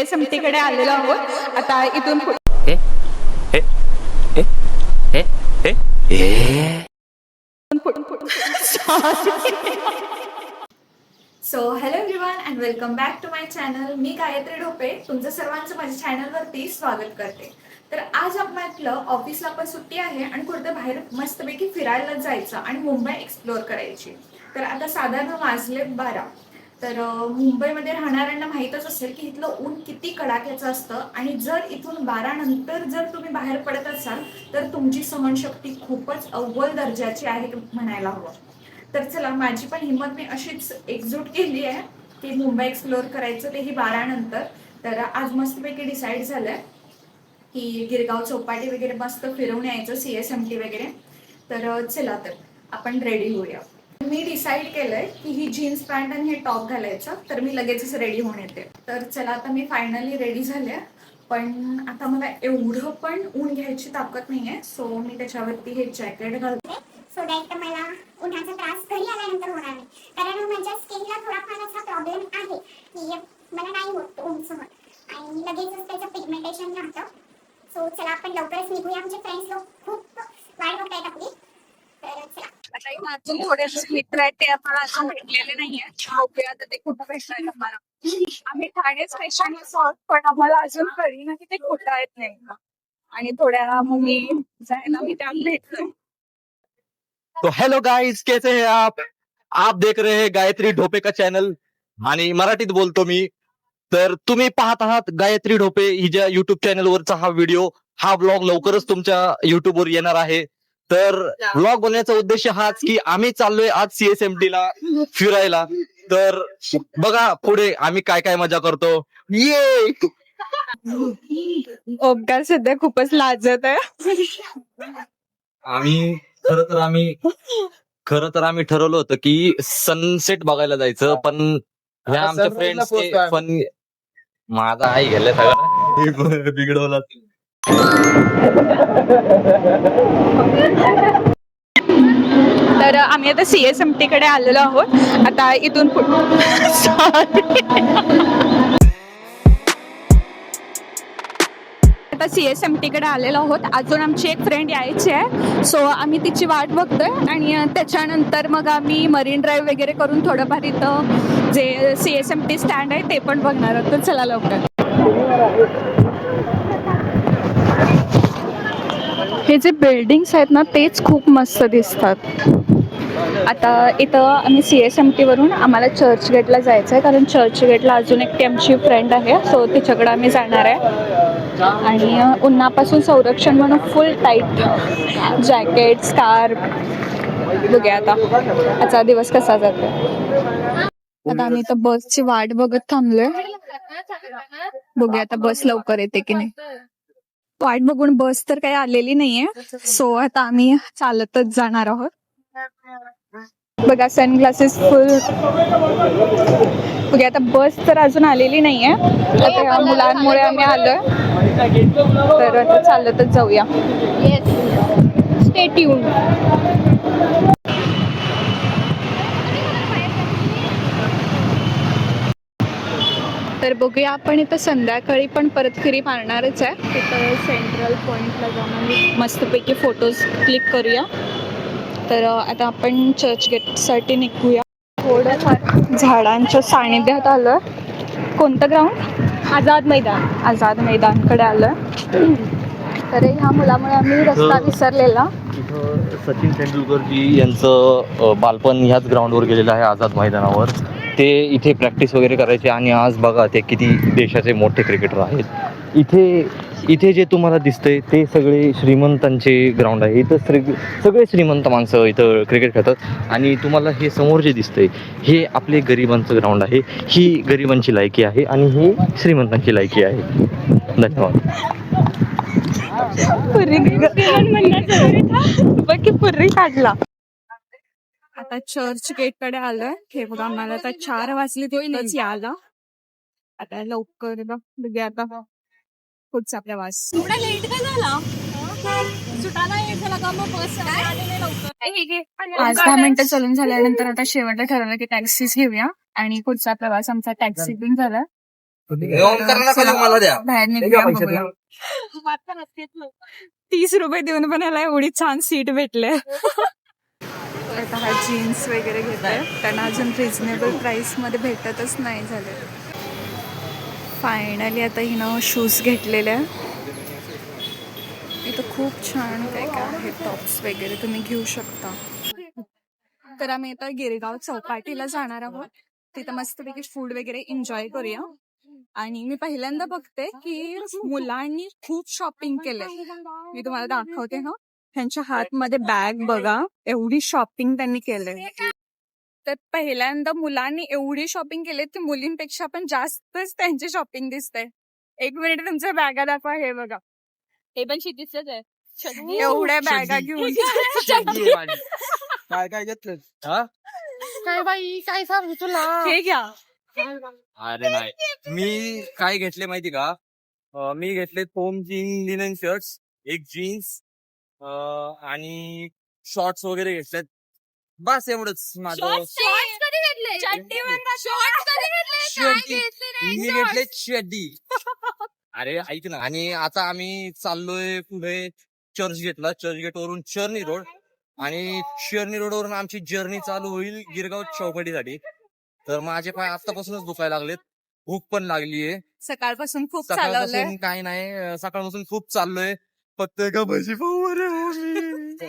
समतीकडे आलेलो आहोत. आता इथून so hello everyone and welcome back to my channel. मी गायत्री ढोपे तुमचं सर्वांचं माझ्या चॅनलवरती स्वागत करते. तर आज आपलं ऑफिसला पण सुट्टी आहे आणि कुठे बाहेर मस्तपैकी फिरायला जायचं आणि मुंबई एक्सप्लोअर करायची. तर आता साधारण वाजले 12. तर मुंबईमध्ये राहणाऱ्यांना माहीतच असेल की इथलं ऊन किती कडाक्याचं असतं आणि जर इथून 12 नंतर जर तुम्ही बाहेर पडत असाल तर तुमची सहनशक्ती खूपच अव्वल दर्जाची आहे म्हणायला हवं. तर चला, माझी पण हिंमत मी अशीच एकजूट केली आहे की मुंबई एक्सप्लोअर करायचं, तेही 12 नंतर. तर आज मस्तपैकी डिसाईड झालंय की गिरगाव चौपाटी वगैरे मस्त फिरवून यायचं, CSMT वगैरे. तर चला, तर आपण रेडी होऊया. मी डिसाईड केलंय की ही जीन्स पॅन्ट आणि हे टॉप घालायचं, तर मी लगेचच रेडी होऊन येते. तर चला, आता मी फायनली रेडी झाले. पण आता मला एवढं पण ऊन घ्यायची ताकद नाहीये, सो मी त्याच्यावरती हे जॅकेट घालते. सो दॅट मला उन्हाचा त्रास घरी आल्यानंतर होणार नाही. कारण माझ्या स्किनला थोडाफार असा प्रॉब्लेम आहे की मला नाही होत ऊन सहन आणि लगेचच त्याचं पिगमेंटेशन राहतं. सो चला, आपण लवकरच निघूया. आमचे फ्रेंड्स लोक खूप वाट बघतायत आपली. तर चला. आता इथं अजून थोडेसे मित्र आहेत, ते आम्हाला अजून भेटलेले नाहीये. बघूया आता ते कुठं भेटणार आम्हाला. आम्ही ठाणे स्टेशनला आहोत, पण आम्हाला अजून कळली ना की ते कुठं आहेत नेमकं. आणि थोड्या मुली जायला मी त्यात भेटलोय. तो हेलो गाइस, कैसे हैं आप देख रहे हैं गायत्री ढोपे का चॅनल आणि मराठीत बोलतो मी. तर तुम्ही पाहत आहात गायत्री ढोपे हिच्या युट्यूब चॅनलवरचा हा व्हिडिओ. हा ब्लॉग लवकरच तुमच्या युट्यूबवर येणार आहे. तर ब्लॉग बनवण्याचा उद्देश हाच की आम्ही चाललोय आज CSMT ला फिरायला. तर बघा पुढे आम्ही काय काय मजा करतो. ये ओंकार सध्या खूपच लाजत आहे. खरं तर आम्ही ठरवलं होतं की सनसेट बघायला जायचं, पण ह्या आमच्या फ्रेंड्स पण माझा आई गेल्या सगळं बिघडवला. तर आम्ही आता CSMT कडे आलेलो आहोत. आता इथून आता CSMT कडे आलेलो आहोत. अजून आमची एक फ्रेंड यायची आहे, सो आम्ही तिची वाट बघतोय. आणि त्याच्यानंतर मग आम्ही मरीन ड्राईव्ह वगैरे करून थोडंफार इथं जे CSMT स्टँड आहे ते पण बघणार आहोत. तर चला लवकर. हे जे बिल्डिंग्स आहेत ना, तेच खूप मस्त दिसतात. आता इथं आम्ही CSMT वरून आम्हाला चर्चगेटला जायचं आहे, कारण चर्चगेटला अजून एकटी आमची फ्रेंड आहे, सो तिच्याकडे आम्ही जाणार आहे. आणि उन्हापासून संरक्षण म्हणून फुल टाईट जॅकेट, स्कार्फ. बघूया आता आजचा दिवस कसा जातो. आता आम्ही इथं बसची वाट बघत थांबलोय. बघूया आता बस लवकर येते की नाही. वाट बघून बस तर काही आलेली नाहीये, सो आता आम्ही चालतच जाणार आहोत. बघा सनग्लासेस फुल. बघा आता बस तर अजून आलेली नाहीये. आता या मुलांमुळे आम्ही आलोय, तर आता चालतच जाऊया. Stay tune. तर बघूया, आपण इथं संध्याकाळी पण परत फेरी मारणारच आहे. तिथं सेंट्रल पॉइंटला जाऊन आम्ही मस्तपैकी फोटोज क्लिक करूया. तर आता आपण चर्चगेटसाठी निघूया. थोडंफार झाडांच्या सानिध्यात आलं. कोणतं ग्राउंड? आझाद मैदानकडे आलं. तर ह्या मुलामुळे आम्ही रस्ता विसरलेला. सचिन तेंडुलकरजी यांचं बालपण ह्याच ग्राउंडवर गेलेलं आहे, आझाद मैदानावर. ते इथे प्रॅक्टिस वगैरे करायचे आणि आज बघा ते किती देशाचे मोठे क्रिकेटर आहेत. इथे जे तुम्हाला दिसतंय ते सगळे श्रीमंतांचे ग्राउंड आहे. इथं सगळे श्रीमंत माणसं इथं क्रिकेट खेळतात. आणि तुम्हाला हे समोर जे दिसतंय हे आपले गरिबांचं ग्राउंड आहे. ही गरिबांची लायकी आहे आणि ही श्रीमंतांची लायकी आहे. धन्यवाद. पुर्री काढला. आता चर्च गेट कडे आलोय. हे बघा, आम्हाला आता 4 वाजले तिथंच यायला. आता लवकर बघूया आता पुढचा प्रवास. एवढा लेट का झाला? सुटायला लेट झाला का? मग बस आलेली लवकर. 5-10 मिनिटं चलून झाल्यानंतर आता शेवटला ठरवलं की टॅक्सीच घेऊया आणि पुढचा प्रवास आमचा टॅक्सीतून झाला. मला द्या. बाहेर हे निघूया घ्या पैसे बघूया. 30 रुपये देऊन पण याला एवढी छान सीट भेटले. आता हा जीन्स वगैरे घेतोय त्यांना अजून रिझनेबल प्राइस मध्ये भेटतच नाही झाले. फायनली आता हिनं शूज घेतलेले आहे. इथं खूप छान काय काय आहे, टॉप्स वगैरे तुम्ही घेऊ शकता. तर आम्ही आता गिरगाव चौपाटीला जाणार आहोत. तिथं मस्तपैकी फूड वगैरे एन्जॉय करूया. आणि मी पहिल्यांदा बघते की मुलांनी खूप शॉपिंग केलंय. मी तुम्हाला दाखवते ना, त्यांच्या हातमध्ये बॅग बघा, एवढी शॉपिंग त्यांनी केलंय. तर पहिल्यांदा मुलांनी एवढी शॉपिंग केली की मुलींपेक्षा पण जास्तच त्यांची शॉपिंग दिसते. 1 मिनिट तुमच्या बॅगा दाखवा. हे बघा, हे पण शिटीचंच आहे. एवढ्या बॅगा घेऊन काय काय घेतलं? काय बाई काय सांगू तुला. हे घ्या. अरे नाही, मी काय घेतले माहिती का? मी घेतले फोम लिनन शर्ट्स, एक जीन्स आणि शॉर्ट्स वगैरे घेतलेत. बस एवढंच माझं. मी घेतले चड्डी. अरे ऐक ना. आणि आता आम्ही चाललोय पुढे चर्चगेटला. चर्चगेट वरून चर्नी रोड आणि चर्नी रोड वरून आमची जर्नी चालू होईल गिरगाव चौपाटीसाठी. तर माझे पाय आतापासूनच दुखायला लागलेत. भूक पण लागलीये. सकाळपासून खूप चालवलंय. सकाळपासून काय नाही, सकाळपासून खूप चाललोय. फक्त का भजी पाव रे हो मी.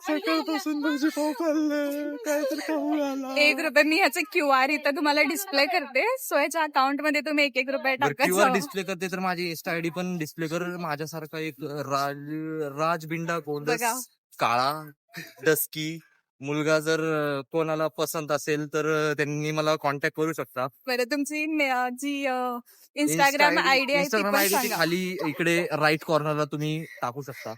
सकाळपासून भजी पाव खाल्लं, काय तर खाऊ आला. 1 रुपये मी ह्याचं QR इथं तुम्हाला डिस्प्ले करते. सो याच्या अकाउंट मध्ये तुम्ही 1 रुपये क्यूआर टाकायचं. डिस्प्ले करते तर माझी इंस्टा आयडी पण डिस्प्ले कर. माझ्यासारखा एक राजबिंडा गोंडस बघा. काळा डस्की मुलगा जर कोणाला पसंत असेल तर त्यांनी मला कॉन्टॅक्ट करू शकता. बरं, तुमची जी इंस्टाग्राम आयडी आहे ती इंस्टाग्राम पण आयडी सांगा. खाली इकडे राईट कॉर्नरला तुम्ही टाकू शकता.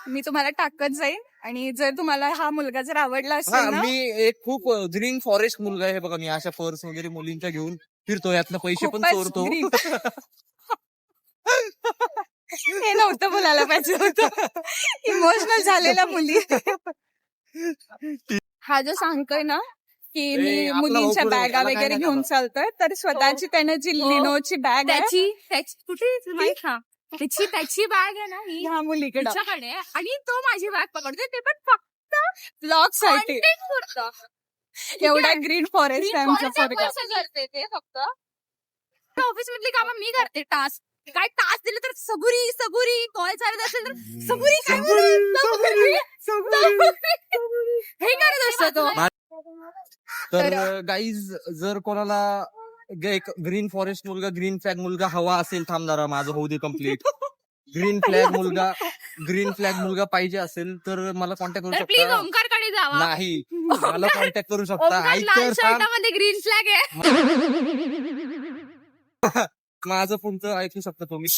मी तुम्हाला टाकत जाईल. आणि जर तुम्हाला हा मुलगा जर आवडला हा, असेल ना, मी एक खूप ग्रीन फॉरेस्ट मुलगा आहे बघा. मी अशा पर्स वगैरे मुलींच्या घेऊन फिरतो, यातनं पैसे पण खूपच चोरतो. green. हे नव्हतं बोलायला पाहिजे होतं. इमोशनल झालेल्या मुली. हा जो सांगतोय ना की मी ए, आपला मुलींच्या भाऊ पुढे, बॅगा त्याला काय वगैरे नाही घेऊन करायचं. चालतोय, तर स्वतःची त्याने जी लिनोची बॅग आहे त्याची बॅग आहे ना ही ह्या मुलीकडे तिच्याकडे आणि तो माझी बॅग पकडतोय ते पण फक्त ब्लॉग साठी. content पुरतं. एवढा ग्रीन फॉरेस्ट आहे आमच्या कोणाचा पोरगा. पैसा करते ते फक्त ऑफिस मधली कामं मी करते. टास्क काय टास्क दिले तर सबुरी कॉल चालत असेल तर सबुरी काय बोलू? सबुरी. हे करत असतो तो. तर गाईज, जर कोणाला एक ग्रीन फॉरेस्ट मुलगा, ग्रीन फ्लॅग मुलगा हवा असेल, थांब जरा माझं होऊ दे कम्प्लीट. ग्रीन फ्लॅग मुलगा पाहिजे असेल तर मला कॉन्टॅक्ट करू तर प्लीज शकता. ओमकारकडे जावा. नाही, मला कॉन्टॅक्ट करू शकता. ओमकार ऐक लाल तर सांग. शर्टामध्ये ग्रीन फ्लॅग आहे. माझं पुढचं ऐकू शकता तुम्ही.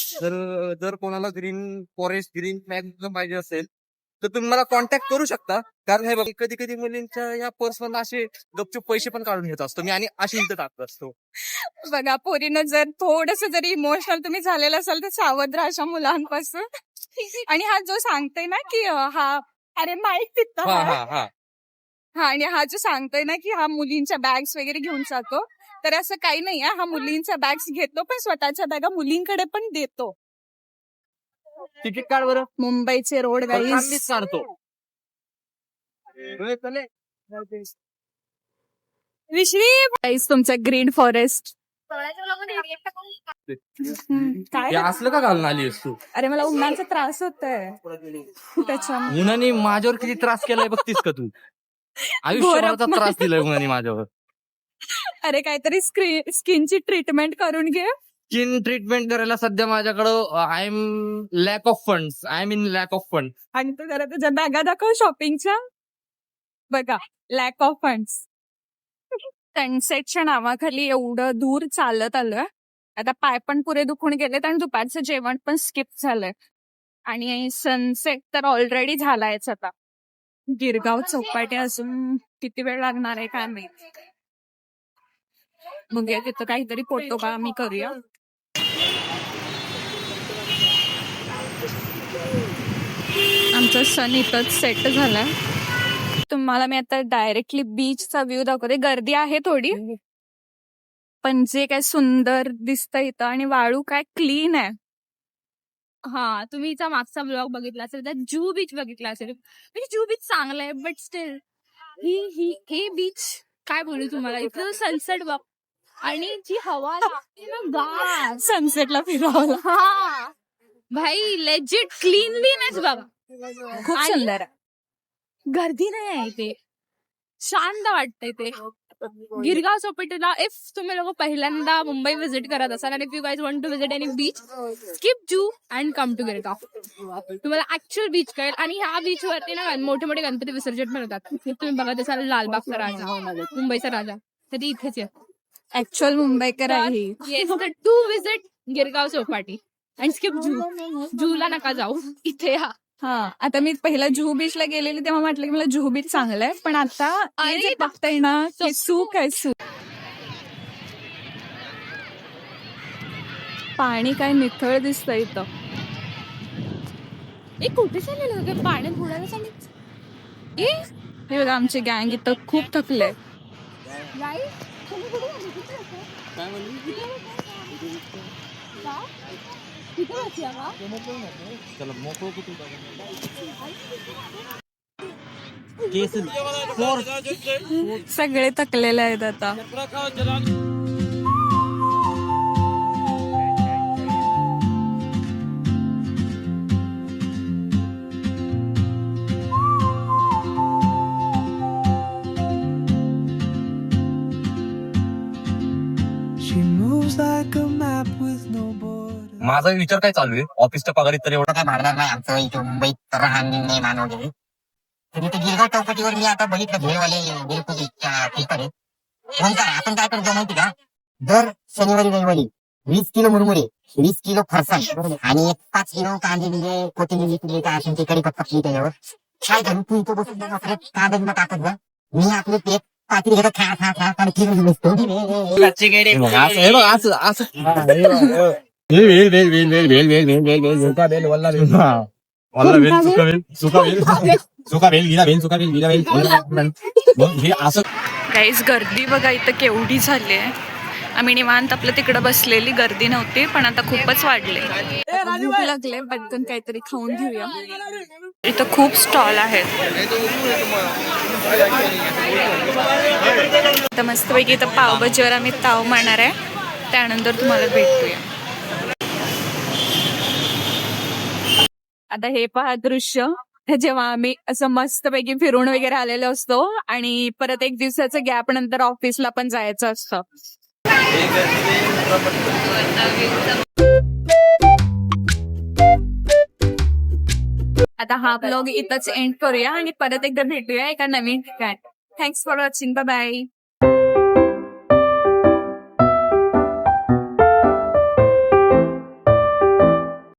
जर कोणाला ग्रीन फॉरेस्ट, ग्रीन फ्लॅग पाहिजे असेल तर तुम्ही मला कॉन्टॅक्ट करू शकता. कारण हे बघा, कधी कधी मुलींच्या या पर्स मधून असे गपचूप पैसे पण काढून घेत असतो मी आणि अशी इथं टाकत असतो. बघा, पोरीनं जर थोडस जरी इमोशनल तुम्ही झालेलं असाल तर सावध राहा अशा मुलांपासून. आणि हा जो सांगतोय ना की हा, अरे माईक तिथं हा आहे. हा हा हा, आणि हा जो सांगतोय ना की हा मुलींच्या बॅग्स वगैरे घेऊन जातो, तर असं काही नाही आहे. हा मुलींच्या बॅग्स घेतो पण स्वतःच्या बॅगा मुलींकडे पण देतो. तिकीट काढ बरं. मुंबईचे रोड गाईज. आम्हीच काढतो. गाईज तुमचं ग्रीन फॉरेस्ट. काय हे असलं का घालून आली आहेस तू? अरे मला उन्हाचा त्रास होतोय त्याच्यामुळे. उन्हाने माझ्यावर किती त्रास केलाय बघतीस का तू? आयुष्यभराचा गोरख त्रास दिलाय उन्हाने माझ्यावर. अरे काहीतरी स्किनची ट्रीटमेंट करून घे. स्किन ट्रीटमेंट करायला सध्या माझ्याकडं I am lack of funds. I am in lack of fund. आणि तू जरा तुझ्या बॅगा दाखव शॉपिंगच्या. बघा, लॅक ऑफ फंड्स. सनसेटच्या नावाखाली एवढं दूर चालत आलोय. आता पाय पण पुरे दुखून गेलेत आणि दुपारचं जेवण पण स्किप झालंय. आणि सनसेट तर ऑलरेडी झालायच. आता गिरगाव चौपाटी अजून किती वेळ लागणार आहे काय माहिती. बघूया तिथं काहीतरी फोटो का आम्ही करूया. आमचा सन इथंच सेट झालाय. तुम्हाला मी आता डायरेक्टली बीचचा व्ह्यू दाखवते. गर्दी आहे थोडी पण जे काय सुंदर दिसतं इथं आणि वाळू काय क्लीन आहे. हा, तुम्ही हिचा मागचा ब्लॉग बघितला असेल, तर जुहू बीच बघितला असेल. म्हणजे जुहू बीच चांगलं आहे, बट स्टील हे बीच काय बोलू तुम्हाला, इथलं सनसेट बघ आणि जी हवा लागते ना गार सनसेटला फिरावं. हा भाई, लेजिट क्लीनलीनेस बघा. खूप आणि सुंदर आहे. गर्दी नाही आहे इथे, शांत वाटतंय ते. गिरगाव चौपाटीला इफ तुम्ही लोक पहिल्यांदा मुंबई व्हिजिट करत असाल आणि if you guys want to visit any beach, skip zoo and come to Girgaon. तुम्हाला ऍक्च्युअल बीच कळेल. आणि ह्या बीच वरती ना मोठे मोठे गणपती विसर्जन पण होतात. तुम्ही बघत असाल लालबागचा राजा, मुंबईचा राजा, तर ती इथेच आहे. ऍक्च्युअल मुंबईकर आहे ही. येस, तर to visit Girgaon Chowpatty and skip zoo. जूला नका जाऊ, इथे या. हा, आता मी पहिला जुहू बीचला गेलेली तेव्हा म्हटलं की मला जुहू बीच चांगलं आहे, पण आता हे जे बघताय ना की सुख आहे सुख. पाणी काय निथळ दिसतं इथं. कुठे चाललेलं होतं पाण्यात बुडायला सांगितलं. हे बघा आमची गँग इथं खूप थकले. सगळे थकलेले आहेत आता. माझा विचार काय चालू आहे, ऑफिसच्या पगारीत तर एवढा काय भागणार नाही आमचं इथे मुंबईत राहणे मान वगैरे. तर इथे गिरगाव चौपाटीवर मी आता बघितलं भेळवाले बिलकुलच्या पेपर आहे. ओंकार, आपण काय करतो माहिती का, दर शनिवारी रविवारी 20 किलो मुरमुरे, 20 किलो फरसाण आणि 5 किलो कांदे म्हणजे कोथिंबीर काय असेल ते कढीपत्ता त्याच्यावर काय करू, तू इथं बसून कांदा टाकत जा, मी आपलं ते पात्री घेतो खा खा खा आणि फिरून बसतो. गाईज गर्दी बघा इथं केवढी झाली आहे. आम्ही निवांत आपलं तिकडं बसलेली, गर्दी नव्हती, पण आता खूपच वाढले. भूक लागले, पटकन काहीतरी खाऊन घेऊया. इथं खूप स्टॉल आहेत. आता मस्तपैकी इथं पावभाजीवर आम्ही ताव मारणार आहे, त्यानंतर तुम्हाला भेटूया. आता हे पहा दृश्य, जेव्हा आम्ही असं मस्तपैकी फिरून वगैरे आलेलो असतो आणि परत एक दिवसाचं गॅप नंतर ऑफिसला पण जायचं असतं. आता हा ब्लॉग इथंच एंड करूया आणि परत एकदा भेटूया एका नवीन ठिकाणी. Thanks for watching. Bye bye.